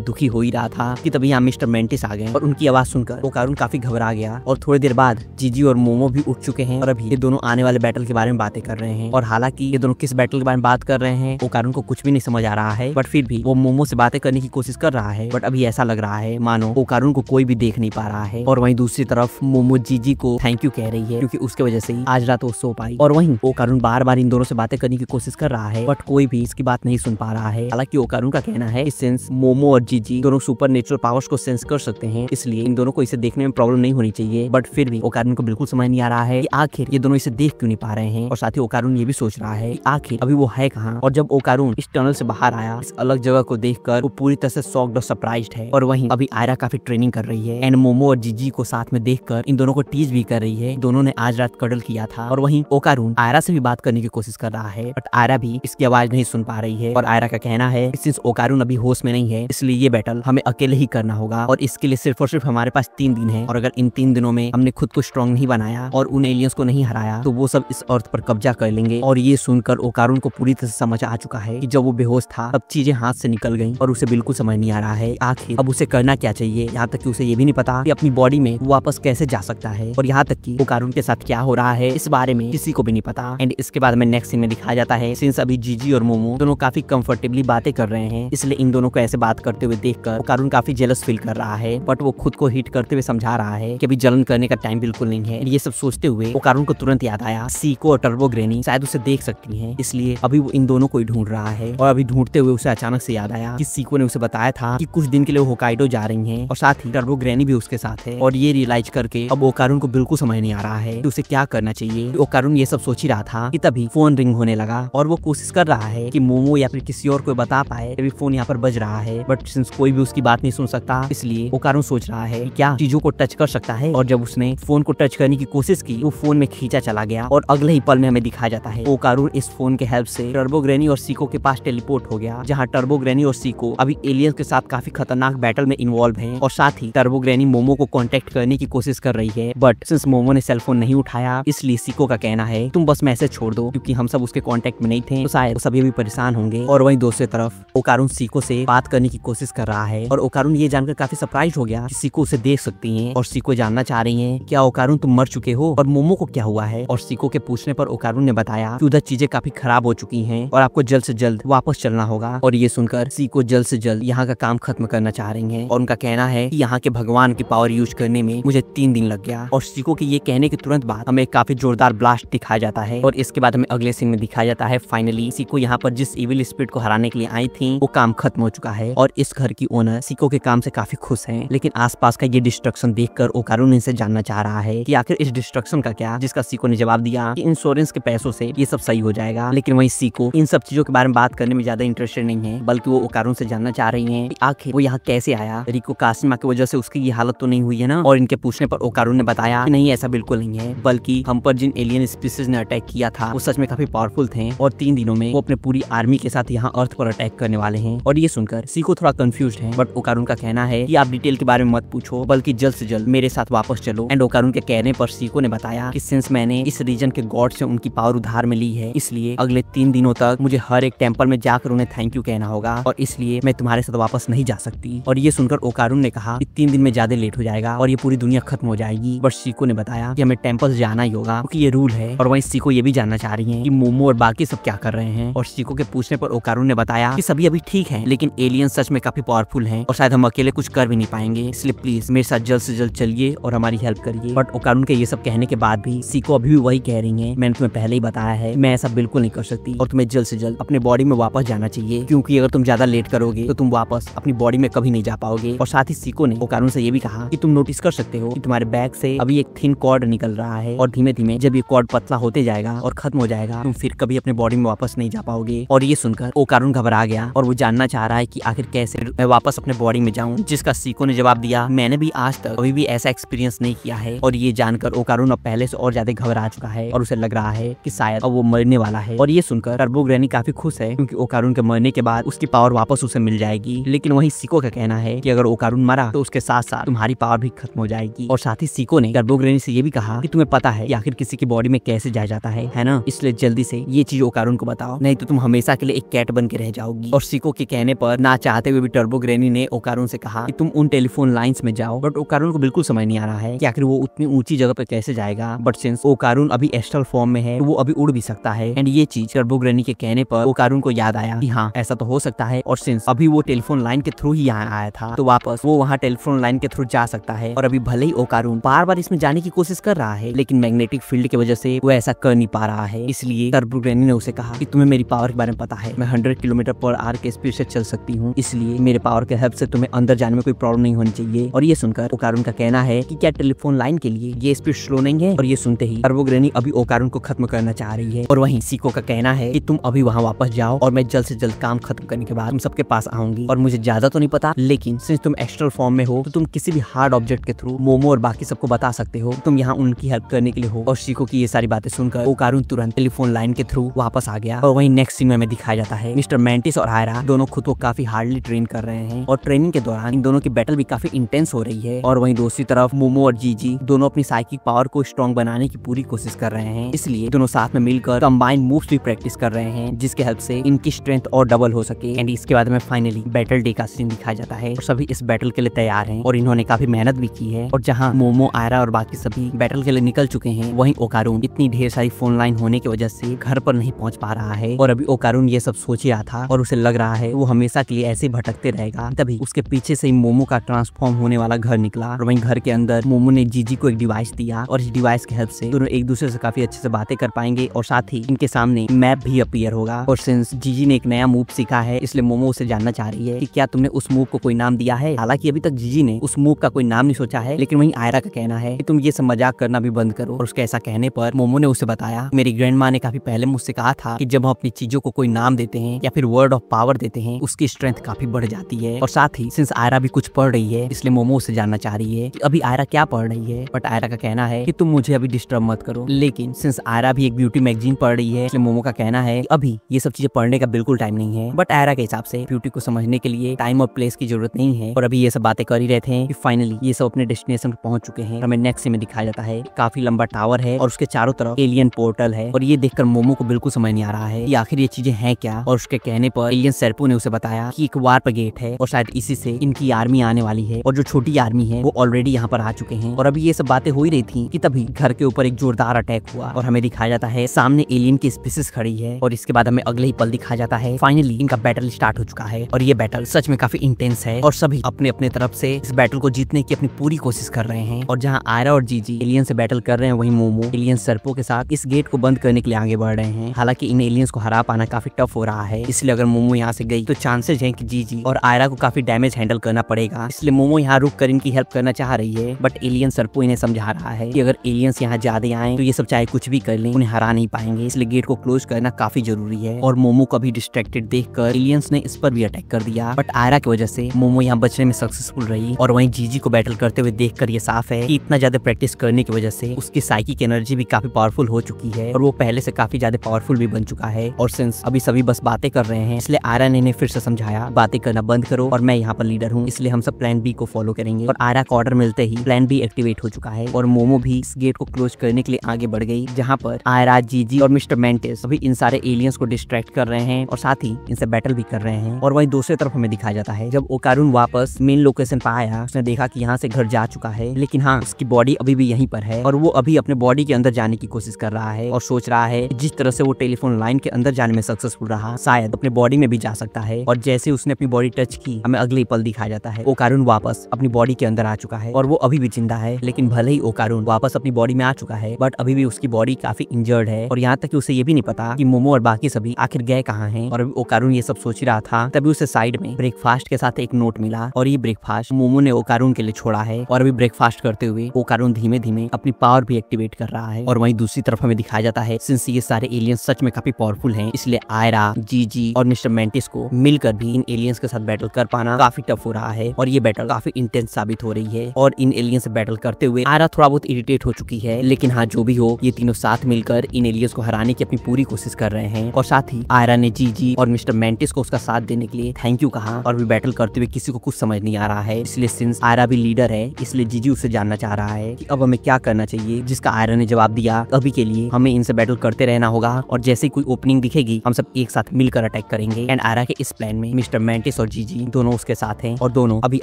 दुखी हो ही रहा था कि तभी यहाँ मिस्टर मेंटिस आ गए और उनकी आवाज सुनकर ओकारून काफी घबरा गया। और थोड़ी देर बाद जीजी और मोमो भी उठ चुके हैं और अभी ये दोनों आने वाले बैटल के बारे में बातें कर रहे हैं। और हालांकि ये दोनों किस बैटल के बारे में बात कर रहे हैं ओकारून को कुछ भी नहीं समझ आ रहा है, बट फिर भी वो मोमो से बातें करने की कोशिश कर रहा है। बट अभी ऐसा लग रहा है मानो ओकारून को कोई भी देख नहीं पा रहा है। और वहीं दूसरी तरफ मोमो जीजी को थैंक यू कह रही है क्योंकि उसके वजह से ही आज रात वो सो पाई। और वहीं ओकारून बार बार इन दोनों से बातें करने की कोशिश कर रहा है, बट कोई भी इसकी बात नहीं सुन पा रहा है। हालांकि ओकारून का कहना है कि सिंस मोमो और जीजी दोनों सुपर नेचुरल पावर्स को सेंस कर सकते हैं, इसलिए इन दोनों को इसे देखने में प्रॉब्लम नहीं होनी चाहिए। बट फिर भी ओकारून को बिल्कुल समझ नहीं आ रहा है कि आखिर ये दोनों इसे देख क्यों नहीं पा रहे हैं। और साथ ही ओकारून ये भी सोच रहा है कि आखिर अभी वो है कहाँ। और जब ओकारून इस टनल से बाहर आया, इस अलग जगह को देखकर वो पूरी तरह से शॉक्ड और सरप्राइज्ड है। और वहीं अभी आयरा काफी ट्रेनिंग कर रही है एंड मोमो और जीजी को साथ में देखकर इन दोनों को टीज भी कर रही है। दोनों ने आज रात कडल किया था। और वहीं ओकारून आयरा से भी बात करने की कोशिश कर रहा है, बट आयरा भी इसकी आवाज नहीं सुन पा रही है। और आयरा का कहना है कि सिंस ओकारून अभी होश में नहीं है, इसलिए ये बैटल हमें अकेले ही करना होगा और इसके लिए सिर्फ और सिर्फ हमारे पास 3 दिन है। और अगर इन 3 दिनों में हमने खुद को स्ट्रॉन्ग नहीं बनाया और उन एलियंस को नहीं हराया तो वो सब इस अर्थ पर कब्जा कर लेंगे। और ये सुनकर ओकारून को पूरी तरह से समझ आ चुका है कि जब वो बेहोश था तब चीजें हाथ से निकल गईं और उसे बिल्कुल समझ नहीं आ रहा है आखिर अब उसे करना क्या चाहिए। यहाँ तक कि उसे ये भी नहीं पता कि अपनी बॉडी में वो वापस कैसे जा सकता है। और यहाँ तक कि ओकारून के साथ क्या हो रहा है इस बारे में किसी को भी नहीं पता। एंड इसके बाद में नेक्स्ट सीन में दिखाया जाता है सिंस अभी जीजी और मोमो दोनों काफी कंफर्टेबली बातें कर रहे हैं, इसलिए इन दोनों को ऐसे बात करते हुए देखकर ओकारून काफी जेलस फील कर रहा है। बट वो खुद को हिट करते हुए समझा रहा है कि अभी जलन करने का टाइम बिल्कुल नहीं है। ये सब सोचते हुए ओकारून को तुरंत याद आया सीको और टर्बो ग्रेनी शायद उसे देख सकती हैं, इसलिए अभी वो इन दोनों को ही ढूंढ रहा है। और अभी ढूंढते हुए उसे अचानक से याद आया कि सीको ने उसे बताया था कि कुछ दिन के लिए वो होकाइडो जा रही हैं और साथ ही टर्बो ग्रेनी भी उसके साथ है। और ये रियलाइज करके अब ओकारून को बिल्कुल समझ नहीं आ रहा है कि उसे क्या करना चाहिए। ओकारून ये सब सोच ही रहा था कि तभी फोन रिंग होने लगा और वो कोशिश कर रहा है कि मोमो या फिर किसी और को बता पाए अभी फोन यहाँ पर बज रहा है, बट सिंस कोई भी उसकी बात नहीं सुन सकता इसलिए ओकारून सोच रहा है कि क्या चीजों को टच कर सकता है। और जब उसने फोन को टच करने की कोशिश की वो फोन में खींचा चला गया और अगले ही पल में हमें दिखाया जाता है ओकारून इस फोन के हेल्प से टर्बो ग्रेनी और सीको के पास टेलीपोर्ट हो गया, जहाँ टर्बो ग्रेनी और सीको अभी एलियंस के साथ काफी खतरनाक बैटल में इन्वॉल्व हैं। और साथ ही टर्बो ग्रेनी मोमो को कांटेक्ट करने की कोशिश कर रही है, बट सिंस मोमो ने सेलफोन नहीं उठाया इसलिए सीको का कहना है तुम बस मैसेज छोड़ दो क्योंकि हम सब उसके कांटेक्ट में नहीं थे तो शायद सभी भी परेशान होंगे। और वहीं दूसरी तरफ ओकारून सीको से बात करने की कोशिश कर रहा है और ओकारून ये जानकर काफी सरप्राइज हो गया कि सीको उसे देख सकती है। और सीको जानना चाह रही है क्या ओकारून तुम मर चुके हो और मोमो को क्या हुआ है। और सीको के पूछने पर ओकारून ने बताया कि उधर चीजें काफी खराब हो चुकी हैं और आपको जल्द से जल्द वापस चलना होगा। और ये सुनकर सीको जल्द से जल्द यहाँ का काम खत्म करना चाह रही है। और उनका कहना है कि यहाँ के भगवान की पावर यूज करने में मुझे 3 दिन लग गया। और सीको के ये कहने के तुरंत बाद हमें काफी जोरदार ब्लास्ट दिखाया जाता है। और इसके बाद हमें अगले सीन में दिखाया जाता है फाइनली सीको यहाँ पर जिस इविल स्पिरिट को हराने के लिए आई थी वो काम खत्म हो चुका है और इस घर की ओनर सीको के काम से काफी खुश है। लेकिन आसपास का ये डिस्ट्रक्शन देखकर ओकारून इनसे जानना चाह रहा है कि आखिर इस डिस्ट्रक्शन का क्या, जिसका सीको ने जवाब दिया कि इंश्योरेंस के पैसों से ये सब सही हो जाएगा। लेकिन वहीं सीको इन सब चीजों के बारे में बात करने में ज्यादा इंटरेस्टेड नहीं है, बल्कि वो ओकारून से जानना चाह रही है कि आखिर वो यहाँ कैसे आया, रिको कासिमा की वजह से उसकी ये हालत तो नहीं हुई है ना। और इनके पूछने पर ओकारून ने बताया कि नहीं ऐसा बिल्कुल नहीं है, बल्कि हम पर जिन एलियन स्पीसीज ने अटैक किया था वो सच में काफी पावरफुल थे और 3 दिनों में वो अपने पूरी आर्मी के साथ यहाँ अर्थ पर अटैक करने वाले हैं। और ये सुनकर सीको थोड़ा कंफ्यूज है, बट ओकारून का कहना है कि आप डिटेल के बारे में मत पूछो बल्कि जल्द से जल्द मेरे साथ वापस चलो। एंड ओकारून के कहने पर सीको ने बताया कि सिंस मैंने इस रीजन के गॉड से उनकी पावर उधार में ली है इसलिए अगले 3 दिनों तक मुझे हर एक टेम्पल में जाकर उन्हें थैंक यू कहना होगा और इसलिए मैं तुम्हारे साथ वापस नहीं जा सकती। और ये सुनकर ओकारून ने कहा कि 3 दिन में ज्यादा लेट हो जाएगा और ये पूरी दुनिया खत्म हो जाएगी। बट सीको ने बताया कि हमें टेम्पल जाना ही होगा क्योंकि ये रूल है। और वहीं सीको ये भी जानना चाह रही है कि मोमो और बाकी सब क्या कर रहे हैं। और सीको के पूछने पर ओकारून ने बताया कि सभी अभी ठीक है लेकिन एलियन सच में काफी पावरफुल हैं और शायद हम अकेले कुछ कर भी नहीं पाएंगे, इसलिए प्लीज मेरे साथ जल्द से जल्द चलिए और हमारी हेल्प करिए। बट ओकारून के ये सब कहने के बाद भी सीको अभी भी वही कह रही है मैंने तुम्हें पहले ही बताया है मैं ऐसा बिल्कुल नहीं कर सकती और तुम्हें जल्द से जल्द अपने बॉडी में वापस जाना चाहिए क्योंकि अगर तुम ज्यादा लेट करोगे तो तुम वापस अपनी बॉडी में कभी नहीं जा पाओगे। और साथ ही सीको ने ओकारून से ये भी कहा कि तुम नोटिस कर सकते हो कि तुम्हारे बैग से अभी एक थिन कॉर्ड निकल रहा है और धीमे धीमे जब ये कॉर्ड पतला होते जाएगा और खत्म हो जाएगा तुम फिर कभी अपने बॉडी में वापस नहीं जा पाओगे। और ये सुनकर ओकारून घबरा गया और वो जानना चाह रहा है कि आखिर कैसे मैं वापस अपने बॉडी में जाऊं, जिसका सीको ने जवाब दिया मैंने भी आज तक कभी भी ऐसा एक्सपीरियंस नहीं किया है। और ये जानकर ओकारून अब पहले से और ज्यादा घबरा चुका है और उसे लग रहा है कि शायद अब वो मरने वाला है। और ये सुनकर टर्बो ग्रेनी काफी खुश है क्योंकि ओकारून के मरने के बाद उसकी पावर वापस उसे मिल जाएगी। लेकिन वहीं सीको का कहना है कि अगर ओकारून मरा तो उसके साथ साथ तुम्हारी पावर भी खत्म हो जाएगी। और साथ ही सीको ने टर्बो ग्रेनी से ये भी कहा कि तुम्हें पता है कि आखिर किसी की बॉडी में कैसे जाया जाता है ना, इसलिए जल्दी से ये चीज ओकारून ओकारुन को बताओ, नहीं तो तुम हमेशा के लिए एक कैट बन के रह जाओगी। और सिको के कहने पर ना चाहते हुए भी टर्बो ग्रैनी ने ओकारुन से कहा कि तुम उन टेलीफोन लाइंस में जाओ। बट ओकारुन को बिल्कुल समझ नहीं आ रहा है कि आखिर वो उतनी ऊंची जगह पे कैसे जाएगा। बट सिंस ओकारुन अभी एस्ट्रल फॉर्म में है तो वो अभी उड़ भी सकता है। एंड ये चीज टर्बो ग्रैनी के कहने पर ओकारुन को याद आया कि हाँ ऐसा तो हो सकता है, और सिंस अभी वो टेलीफोन लाइन के थ्रू ही यहाँ आया था तो वापस वो वहाँ टेलीफोन लाइन के थ्रू जा सकता है। और अभी भले ही ओकारुन बार बार इसमें जाने की कोशिश कर रहा है, लेकिन मैग्नेटिक फील्ड की वजह से वो ऐसा कर नहीं पा रहा है। इसलिए टर्बो ग्रैनी ने उसे कहा कि तुम्हें मेरी पावर के बारे में पता है, मैं 100 किलोमीटर पर आवर के स्पीड से चल सकती हूँ, इसलिए मेरे पावर के हेल्प से तुम्हें अंदर जाने में कोई प्रॉब्लम नहीं होनी चाहिए। और ये सुनकर ओकारुन का कहना है कि क्या टेलीफोन लाइन के लिए ये स्पीड स्लो नहीं है। और ये सुनते ही टर्बो ग्रैनी अभी ओकारुन को खत्म करना चाह रही है। और वहीं सिको का कहना है कि तुम अभी वहाँ वापस जाओ और मैं जल्द से जल्द काम खत्म करने के बाद तुम सबके पास आऊंगी। और मुझे ज्यादा तो नहीं पता, लेकिन सिंस तुम एस्ट्रल फॉर्म में हो तो तुम किसी भी हार्ड ऑब्जेक्ट के थ्रू मोमो और बाकी सबको बता सकते हो, तुम यहाँ उनकी हेल्प करने के लिए हो। और सिको की ये सारी बातें सुनकर ओकारुन तुरंत टेलीफोन लाइन के थ्रू वापस आ गया। और वहीं नेक्स्ट सीन में हमें दिखाया जाता है मिस्टर मेंटिस और आयरा दोनों खुद को काफी हार्डली ट्रेन कर रहे हैं। और ट्रेनिंग के दौरान इन दोनों की बैटल भी काफी इंटेंस हो रही है। और वहीं दूसरी तरफ मोमो और जीजी दोनों अपनी साइकिक पावर को स्ट्रॉन्ग बनाने की पूरी कोशिश कर रहे हैं, इसलिए दोनों साथ में मिलकर कंबाइंड मूव्स भी प्रैक्टिस कर रहे हैं, जिसके हेल्प से इनकी स्ट्रेंथ और डबल हो सके। एंड इसके बाद में फाइनली बैटल डे का सीन दिखाया जाता है और सभी इस बैटल के लिए तैयार हैं और इन्होंने काफी मेहनत भी की है। और जहाँ मोमो, आयरा और बाकी सभी बैटल के लिए निकल चुके हैं, वहीं ओकारुन इतनी ढेर सारी फोन लाइन होने की वजह से घर पर नहीं पहुंच पा रहा है। और अभी ओकारुन ये सब सोच रहा था और उसे लग रहा है वो हमेशा के लिए ऐसे भटकते रहेगा। तभी उसके पीछे से ही मोमो का ट्रांसफॉर्म होने वाला घर निकला और वहीं घर के अंदर मोमो ने जीजी को एक डिवाइस दिया और इस डिवाइस की हेल्प से दोनों एक दूसरे से काफी अच्छे से बातें कर पाएंगे और साथ ही इनके सामने मैप भी अपीयर होगा। और सिंस जीजी ने एक नया मूव सीखा है, इसलिए मोमो उसे जानना चाह रही है कि क्या तुमने उस मूव को कोई नाम दिया है। हालांकि अभी तक जीजी ने उस मूव का कोई नाम नहीं सोचा है, लेकिन वहीं आयरा का कहना है कि तुम ये सब मजाक करना भी बंद करो। और उसके ऐसा कहने पर मोमो ने उसे बताया, मेरी ग्रैंड माँ ने काफी पहले मुझसे कहा था कि जब हम अपनी चीजों को कोई नाम देते हैं या फिर वर्ड ऑफ पावर देते हैं, उसकी स्ट्रेंथ काफी बढ़ जाती है। और साथ ही सिंस आयरा भी कुछ पढ़ रही है, इसलिए मोमो उसे जानना चाह रही है कि अभी आयरा क्या पढ़ रही है। बट आयरा का कहना है कि तुम मुझे अभी डिस्टर्ब मत करो। लेकिन सिंस आयरा भी एक ब्यूटी मैगजीन पढ़ रही है, इसलिए मोमो का कहना है कि अभी ये सब चीजें पढ़ने का बिल्कुल टाइम नहीं है। बट आयरा के हिसाब से ब्यूटी को समझने के लिए टाइम और प्लेस की जरूरत नहीं है। और अभी ये सब बातें कर ही रहे थे कि फाइनली ये सब अपने डेस्टिनेशन पर पहुंच चुके हैं। हमें नेक्स्ट सीन में दिखाया जाता है काफी लंबा टावर है और उसके चारों तरफ एलियन पोर्टल है। और ये देखकर मोमो को बिल्कुल समझ नहीं आ रहा है कि आखिर ये चीजें हैं क्या। और उसके कहने पर एलियन सेरपो ने उसे बताया कि एक वार्प गेट है और शायद इसी से इनकी आर्मी आने वाली है और जो छोटी आर्मी है वो ऑलरेडी यहाँ पर आ चुके हैं। और अभी ये सब बातें हो ही रही थी कि तभी घर के ऊपर एक जोरदार अटैक हुआ और हमें दिखाया जाता है सामने एलियन की स्पीसीज खड़ी है। और इसके बाद हमें अगले ही पल दिखाया जाता है फाइनली इनका बैटल स्टार्ट हो चुका है। और ये बैटल सच में काफी इंटेंस है और सभी अपने अपने तरफ से इस बैटल को जीतने की अपनी पूरी कोशिश कर रहे हैं। और जहाँ आयरा और जीजी एलियन से बैटल कर रहे हैं, वहीं मोमो एलियन सर्पो के साथ इस गेट को बंद करने के लिए आगे बढ़ रहे हैं। हालांकि इन एलियंस को हरा पाना काफी टफ हो रहा है, इसलिए अगर मोमो यहाँ से गई तो चांसेस है कि जीजी और आयरा को काफी डैमेज हैंडल करना पड़ेगा। इसलिए मोमो यहाँ रुक कर इनकी हेल्प करना चाह रही है। बट एलियन सर्पो इन्हें समझा रहा है कि अगर एलियंस यहाँ ज्यादा आए तो ये सब चाहे कुछ भी कर लें उन्हें हरा नहीं पाएंगे, इसलिए गेट को क्लोज करना काफी जरूरी है। और मोमो को भी डिस्ट्रैक्टेड देखकर एलियंस ने इस पर भी अटैक कर दिया। बट आयरा की वजह से मोमो यहाँ बचने में सक्सेसफुल रही। और वहीं जीजी को बैटल करते हुए देखकर ये साफ है कि इतना ज्यादा प्रैक्टिस करने की वजह से उसकी साइकिक एनर्जी भी काफी पावरफुल हो चुकी है और वो पहले से काफी ज्यादा पावरफुल भी बन चुका है। और सिंस अभी सभी बस बातें कर रहे हैं, इसलिए आयरा ने इन्हें फिर से समझाया बातें करना बंद करो और मैं यहाँ पर लीडर हूँ, इसलिए हम सब प्लान बी को फॉलो करेंगे। और आयरा का ऑर्डर मिलते ही प्लान बी एक्टिवेट हो चुका है और मोमो भी इस गेट को क्लोज करने के लिए आगे बढ़ गई, जहाँ पर आयरा, जीजी और मिस्टर मेंटिस अभी इन सारे एलियंस को डिस्ट्रैक्ट कर रहे हैं और साथ ही इनसे बैटल भी कर रहे हैं। और वहीं दूसरी तरफ हमें दिखाया जाता है जब ओकारुन वापस मेन लोकेशन पर आया, उसने देखा कि यहाँ से घर जा चुका है, लेकिन हाँ उसकी बॉडी अभी भी यहीं पर है और वो अभी अपने बॉडी के अंदर जाने की कोशिश कर रहा है और सोच रहा है जिस तरह से वो टेलीफोन लाइन के अंदर जाने में सक्सेसफुल रहा, शायद अपने बॉडी में भी जा सकता है। और जैसे उसने अपनी बॉडी टच की, हमें अगले पल दिखाया जाता है ओकारुन वापस अपनी बॉडी के अंदर आ चुका है और वो अभी भी जिंदा है। लेकिन भले ही ओकारुन वापस अपनी बॉडी में आ चुका है, बट अभी भी उसकी बॉडी काफी इंजर्ड है और यहाँ तक कि उसे ये भी नहीं पता कि मोमो और बाकी सभी आखिर गए कहाँ हैं। और अभी ओकारुन ये सब सोच रहा था, तभी उसे साइड में ब्रेकफास्ट के साथ एक नोट मिला और ये ब्रेकफास्ट मोमो ने ओकारुन के लिए छोड़ा है। और अभी ब्रेकफास्ट करते हुए ओकारुन धीमे धीमे अपनी पावर भी एक्टिवेट कर रहा है। और वहीं दूसरी तरफ हमें दिखाया जाता है सिंस ये सारे एलियंस सच में काफी पावरफुल हैं, इसलिए आयरा, जीजी और मिस्टर मेंटिस को मिलकर भी इन एलियंस के साथ बैटल कर पाना काफी टफ हो रहा है और ये बैटल काफी इंटेंस साबित हो रही है। और इन एलियंस से बैटल करते हुए आयरा थोड़ा बहुत इरिटेट हो चुकी है, लेकिन हाँ जो भी हो, ये तीनों साथ मिलकर इन एलियंस को हराने की अपनी पूरी कोशिश कर रहे हैं। और साथ ही आयरा ने जीजी और मिस्टर मेंटिस को उसका साथ देने के लिए थैंक यू कहा। और भी बैटल करते हुए किसी को कुछ समझ नहीं आ रहा है, इसलिए सिंस आयरा भी लीडर है, इसलिए जीजी उससे जानना चाह रहा है कि अब हमें क्या करना चाहिए, जिसका आयरा ने जवाब दिया अभी के लिए हमें इनसे बैटल करते रहना होगा और जैसे जैसे ही कोई ओपनिंग दिखेगी हम सब एक साथ मिलकर अटैक करेंगे। एंड आयरा के इस प्लान में मिस्टर मेंटिस और जीजी दोनों उसके साथ हैं और दोनों अभी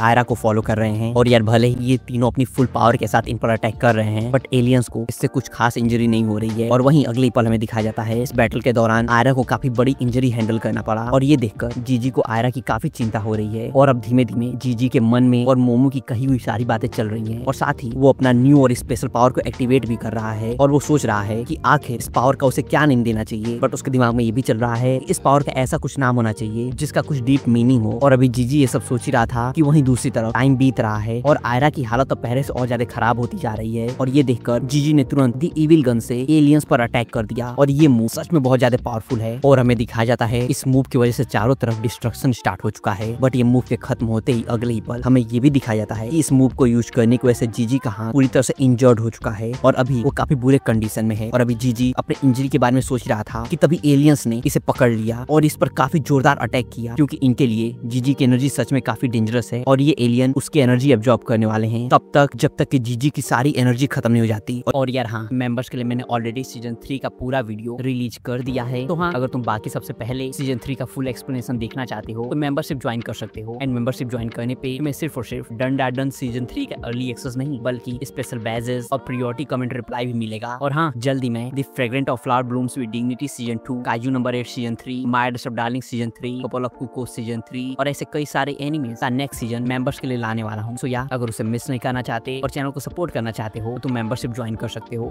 आयरा को फॉलो कर रहे हैं। और यार भले ही ये तीनों अपनी फुल पावर के साथ इन पर अटैक कर रहे हैं बट एलियंस को इससे कुछ खास इंजरी नहीं हो रही है। और वहीं अगले पल हमें दिखाया जाता है इस बैटल के दौरान आयरा को काफी बड़ी इंजरी हैंडल करना पड़ा और ये देखकर जीजी को आयरा की काफी चिंता हो रही है। और अब धीमे धीमे जीजी के मन में और मोमो की कही हुई सारी बातें चल रही हैं और साथ ही वो अपना न्यू और स्पेशल पावर को एक्टिवेट भी कर रहा है। और वो सोच रहा है कि आखिर इस पावर का उसे क्या नाम देना चाहिए। बट उसके दिमाग में ये भी चल रहा है इस पावर का ऐसा कुछ नाम होना चाहिए जिसका कुछ डीप मीनिंग हो। और अभी जीजी ये सब सोच ही रहा था कि वहीं दूसरी तरफ टाइम बीत रहा है और आयरा की हालत अब पहले से और ज्यादा खराब होती जा रही है। और ये देखकर जीजी ने तुरंत दी इविल गन से एलियंस पर अटैक कर दिया और ये मूव सच में बहुत ज्यादा पावरफुल है। और हमें दिखाया जाता है इस मूव की वजह से चारों तरफ डिस्ट्रक्शन स्टार्ट हो चुका है। बट ये मूव के खत्म होते ही अगले ही पल हमें ये भी दिखाया जाता है कि इस मूव को यूज करने की वजह से जीजी का हाथ पूरी तरह से इंजर्ड हो चुका है और अभी वो काफी बुरे कंडीशन में है। और अभी जीजी अपने इंजरी के बारे में सोच रहा था कि तभी एलियंस ने इसे पकड़ लिया और इस पर काफी जोरदार अटैक किया क्योंकि इनके लिए जीजी की एनर्जी सच में काफी डेंजरस है और ये एलियन उसकी एनर्जी एब्जॉर्ब करने वाले हैं तब तक जब तक कि जीजी की सारी एनर्जी खत्म नहीं हो जाती। और यार हाँ, मेंबर्स के लिए मैंने ऑलरेडी सीजन 3 का पूरा वीडियो रिलीज कर दिया है। तो हाँ, अगर तुम बाकी सबसे पहले सीजन 3 का फुल एक्सप्लेनेशन देखना चाहते हो तो मेंबरशिप ज्वाइन कर सकते हो। एंड मेंबरशिप ज्वाइन करने पे तुम्हें सिर्फ और सिर्फ डन सीजन 3 का अर्ली एक्सेस नहीं बल्कि स्पेशल बैजेस और प्रियोरिटी कमेंट रिप्लाई भी मिलेगा। और हाँ, जल्दी मैं the fragrant of flower blooms with dignity season 2, Kaiju number 8 season 3, my disturb darling season 3, couple of cuckoos season 3 और ऐसे कई सारे एनिमेस का नेक्स्ट सीजन मेंबर्स के लिए लाने वाला हूँ। सो या अगर उसे मिस नहीं करना चाहते और चैनल को सपोर्ट करना चाहते हो तो मेंबरशिप ज्वाइन कर सकते हो।